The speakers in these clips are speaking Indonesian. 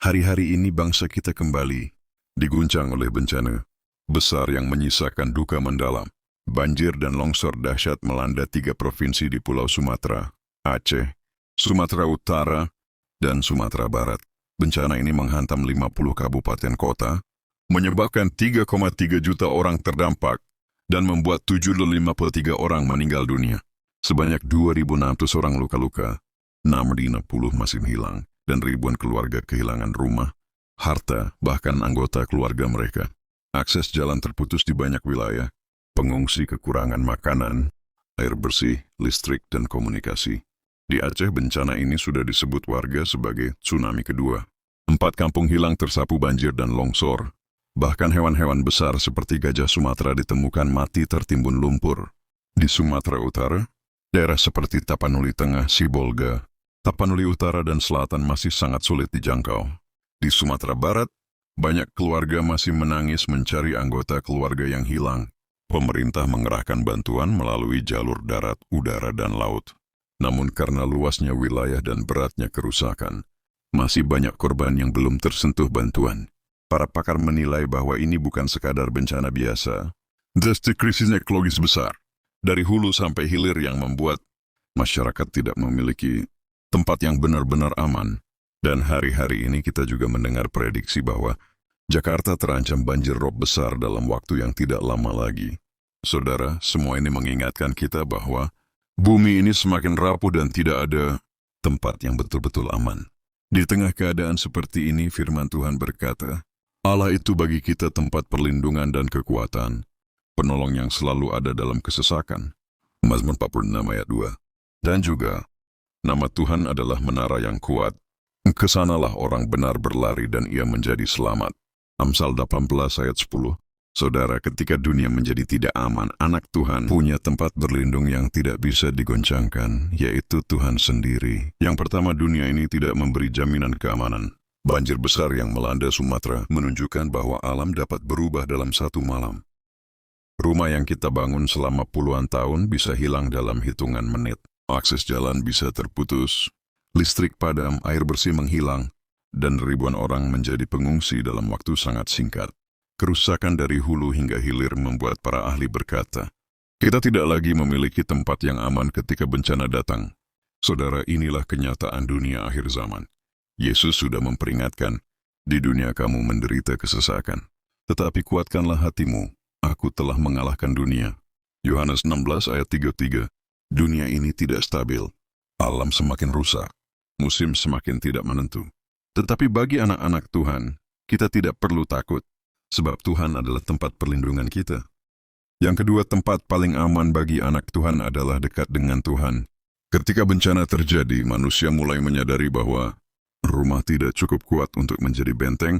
Hari-hari ini bangsa kita kembali diguncang oleh bencana besar yang menyisakan duka mendalam. Banjir dan longsor dahsyat melanda 3 provinsi di Pulau Sumatera, Aceh, Sumatera Utara, dan Sumatera Barat. Bencana ini menghantam 50 kabupaten kota, menyebabkan 3,3 juta orang terdampak, dan membuat 753 orang meninggal dunia. Sebanyak 2.600 orang luka-luka, 650 masih hilang, dan ribuan keluarga kehilangan rumah, harta, bahkan anggota keluarga mereka. Akses jalan terputus di banyak wilayah, pengungsi kekurangan makanan, air bersih, listrik, dan komunikasi. Di Aceh, bencana ini sudah disebut warga sebagai tsunami kedua. 4 kampung hilang tersapu banjir dan longsor. Bahkan hewan-hewan besar seperti gajah Sumatera ditemukan mati tertimbun lumpur. Di Sumatera Utara, daerah seperti Tapanuli Tengah, Sibolga, Tapanuli Utara, dan Selatan masih sangat sulit dijangkau. Di Sumatera Barat, banyak keluarga masih menangis mencari anggota keluarga yang hilang. Pemerintah mengerahkan bantuan melalui jalur darat, udara, dan laut. Namun karena luasnya wilayah dan beratnya kerusakan, masih banyak korban yang belum tersentuh bantuan. Para pakar menilai bahwa ini bukan sekadar bencana biasa, tetapi krisis ekologis besar, dari hulu sampai hilir yang membuat masyarakat tidak memiliki tempat yang benar-benar aman. Dan hari-hari ini kita juga mendengar prediksi bahwa Jakarta terancam banjir rob besar dalam waktu yang tidak lama lagi. Saudara, semua ini mengingatkan kita bahwa bumi ini semakin rapuh dan tidak ada tempat yang betul-betul aman. Di tengah keadaan seperti ini, firman Tuhan berkata, Allah itu bagi kita tempat perlindungan dan kekuatan, penolong yang selalu ada dalam kesesakan. Mazmur 46 ayat 2. Dan juga, nama Tuhan adalah menara yang kuat. Kesanalah orang benar berlari dan ia menjadi selamat. Amsal 18 ayat 10. Saudara, ketika dunia menjadi tidak aman, anak Tuhan punya tempat berlindung yang tidak bisa digoncangkan, yaitu Tuhan sendiri. Yang pertama, dunia ini tidak memberi jaminan keamanan. Banjir besar yang melanda Sumatera menunjukkan bahwa alam dapat berubah dalam satu malam. Rumah yang kita bangun selama puluhan tahun bisa hilang dalam hitungan menit. Akses jalan bisa terputus, listrik padam, air bersih menghilang, dan ribuan orang menjadi pengungsi dalam waktu sangat singkat. Kerusakan dari hulu hingga hilir membuat para ahli berkata, kita tidak lagi memiliki tempat yang aman ketika bencana datang. Saudara, inilah kenyataan dunia akhir zaman. Yesus sudah memperingatkan, di dunia kamu menderita kesesakan. Tetapi kuatkanlah hatimu, aku telah mengalahkan dunia. Yohanes 16 ayat 33. Dunia ini tidak stabil. Alam semakin rusak. Musim semakin tidak menentu. Tetapi bagi anak-anak Tuhan, kita tidak perlu takut, sebab Tuhan adalah tempat perlindungan kita. Yang kedua, tempat paling aman bagi anak Tuhan adalah dekat dengan Tuhan. Ketika bencana terjadi, manusia mulai menyadari bahwa rumah tidak cukup kuat untuk menjadi benteng,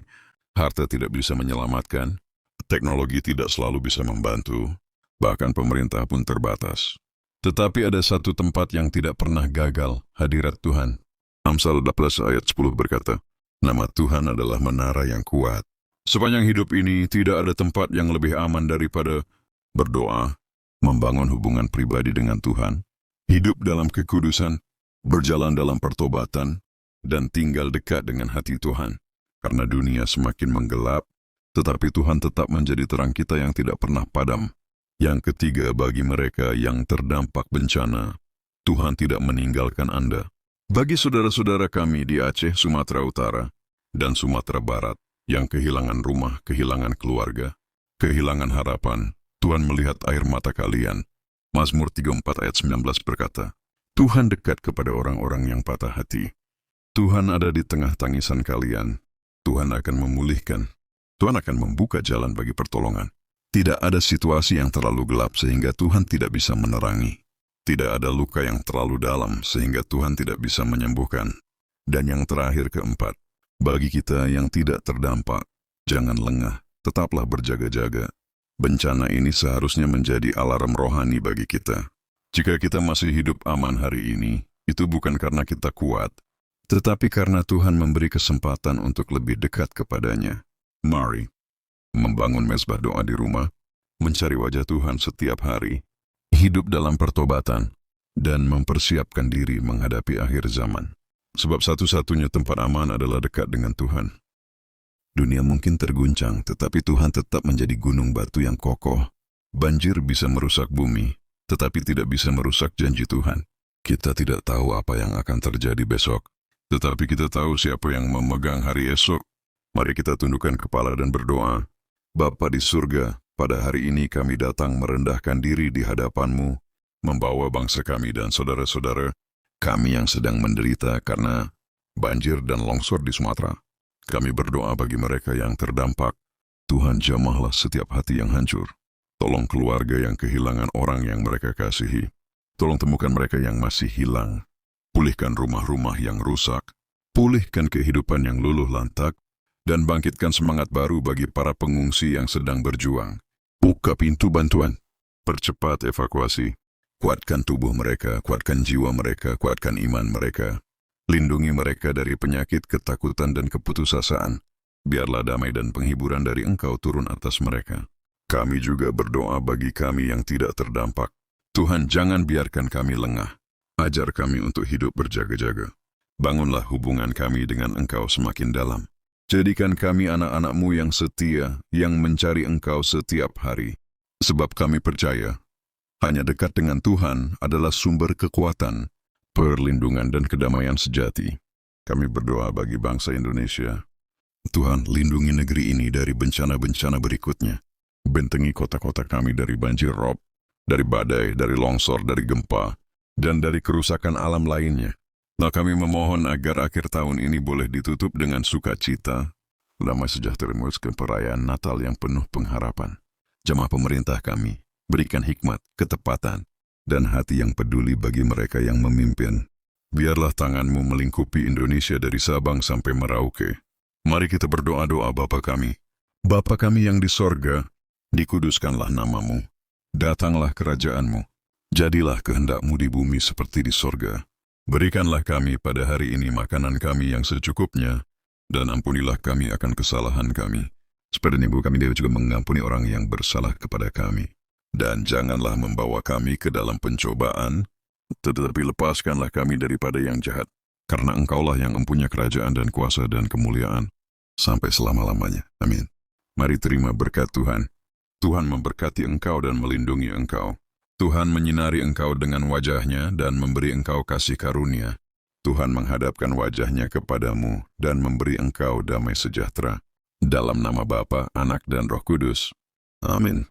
harta tidak bisa menyelamatkan, teknologi tidak selalu bisa membantu, bahkan pemerintah pun terbatas. Tetapi ada satu tempat yang tidak pernah gagal, hadirat Tuhan. Amsal 12 ayat 10 berkata, nama Tuhan adalah menara yang kuat. Sepanjang hidup ini tidak ada tempat yang lebih aman daripada berdoa, membangun hubungan pribadi dengan Tuhan, hidup dalam kekudusan, berjalan dalam pertobatan, dan tinggal dekat dengan hati Tuhan. Karena dunia semakin menggelap, tetapi Tuhan tetap menjadi terang kita yang tidak pernah padam. Yang ketiga, bagi mereka yang terdampak bencana, Tuhan tidak meninggalkan Anda. Bagi saudara-saudara kami di Aceh, Sumatera Utara, dan Sumatera Barat, yang kehilangan rumah, kehilangan keluarga, kehilangan harapan, Tuhan melihat air mata kalian. Mazmur 34 ayat 19 berkata, Tuhan dekat kepada orang-orang yang patah hati. Tuhan ada di tengah tangisan kalian. Tuhan akan memulihkan. Tuhan akan membuka jalan bagi pertolongan. Tidak ada situasi yang terlalu gelap sehingga Tuhan tidak bisa menerangi. Tidak ada luka yang terlalu dalam sehingga Tuhan tidak bisa menyembuhkan. Dan yang terakhir, keempat, bagi kita yang tidak terdampak, jangan lengah, tetaplah berjaga-jaga. Bencana ini seharusnya menjadi alarm rohani bagi kita. Jika kita masih hidup aman hari ini, itu bukan karena kita kuat, tetapi karena Tuhan memberi kesempatan untuk lebih dekat kepadanya. Mari membangun mezbah doa di rumah, mencari wajah Tuhan setiap hari, hidup dalam pertobatan, dan mempersiapkan diri menghadapi akhir zaman. Sebab satu-satunya tempat aman adalah dekat dengan Tuhan. Dunia mungkin terguncang, tetapi Tuhan tetap menjadi gunung batu yang kokoh. Banjir bisa merusak bumi, tetapi tidak bisa merusak janji Tuhan. Kita tidak tahu apa yang akan terjadi besok, tetapi kita tahu siapa yang memegang hari esok. Mari kita tundukkan kepala dan berdoa. Bapa di surga, pada hari ini kami datang merendahkan diri di hadapan-Mu, membawa bangsa kami dan saudara-saudara kami yang sedang menderita karena banjir dan longsor di Sumatera. Kami berdoa bagi mereka yang terdampak. Tuhan, jamahlah setiap hati yang hancur. Tolong keluarga yang kehilangan orang yang mereka kasihi. Tolong temukan mereka yang masih hilang. Pulihkan rumah-rumah yang rusak. Pulihkan kehidupan yang luluh lantak. Dan bangkitkan semangat baru bagi para pengungsi yang sedang berjuang. Buka pintu bantuan. Percepat evakuasi. Kuatkan tubuh mereka, kuatkan jiwa mereka, kuatkan iman mereka. Lindungi mereka dari penyakit, ketakutan, dan keputusasaan. Biarlah damai dan penghiburan dari Engkau turun atas mereka. Kami juga berdoa bagi kami yang tidak terdampak. Tuhan, jangan biarkan kami lengah. Ajar kami untuk hidup berjaga-jaga. Bangunlah hubungan kami dengan Engkau semakin dalam. Jadikan kami anak-anak-Mu yang setia, yang mencari Engkau setiap hari. Sebab kami percaya, hanya dekat dengan Tuhan adalah sumber kekuatan, perlindungan dan kedamaian sejati. Kami berdoa bagi bangsa Indonesia. Tuhan, lindungi negeri ini dari bencana-bencana berikutnya. Bentengi kota-kota kami dari banjir rob, dari badai, dari longsor, dari gempa, dan dari kerusakan alam lainnya. Nah, kami memohon agar akhir tahun ini boleh ditutup dengan sukacita, damai sejahtera menuju perayaan Natal yang penuh pengharapan. Jamaah pemerintah kami, berikan hikmat, ketepatan, dan hati yang peduli bagi mereka yang memimpin. Biarlah tangan-Mu melingkupi Indonesia dari Sabang sampai Merauke. Mari kita berdoa-doa Bapa kami. Bapa kami yang di sorga, dikuduskanlah nama-Mu. Datanglah kerajaan-Mu. Jadilah kehendak-Mu di bumi seperti di sorga. Berikanlah kami pada hari ini makanan kami yang secukupnya, dan ampunilah kami akan kesalahan kami. Seperti Ibu kami juga mengampuni orang yang bersalah kepada kami. Dan janganlah membawa kami ke dalam pencobaan, tetapi lepaskanlah kami daripada yang jahat. Karena Engkaulah yang mempunyai kerajaan dan kuasa dan kemuliaan, sampai selama-lamanya. Amin. Mari terima berkat Tuhan. Tuhan memberkati engkau dan melindungi engkau. Tuhan menyinari engkau dengan wajah-Nya dan memberi engkau kasih karunia. Tuhan menghadapkan wajah-Nya kepadamu dan memberi engkau damai sejahtera. Dalam nama Bapa, Anak, dan Roh Kudus. Amin.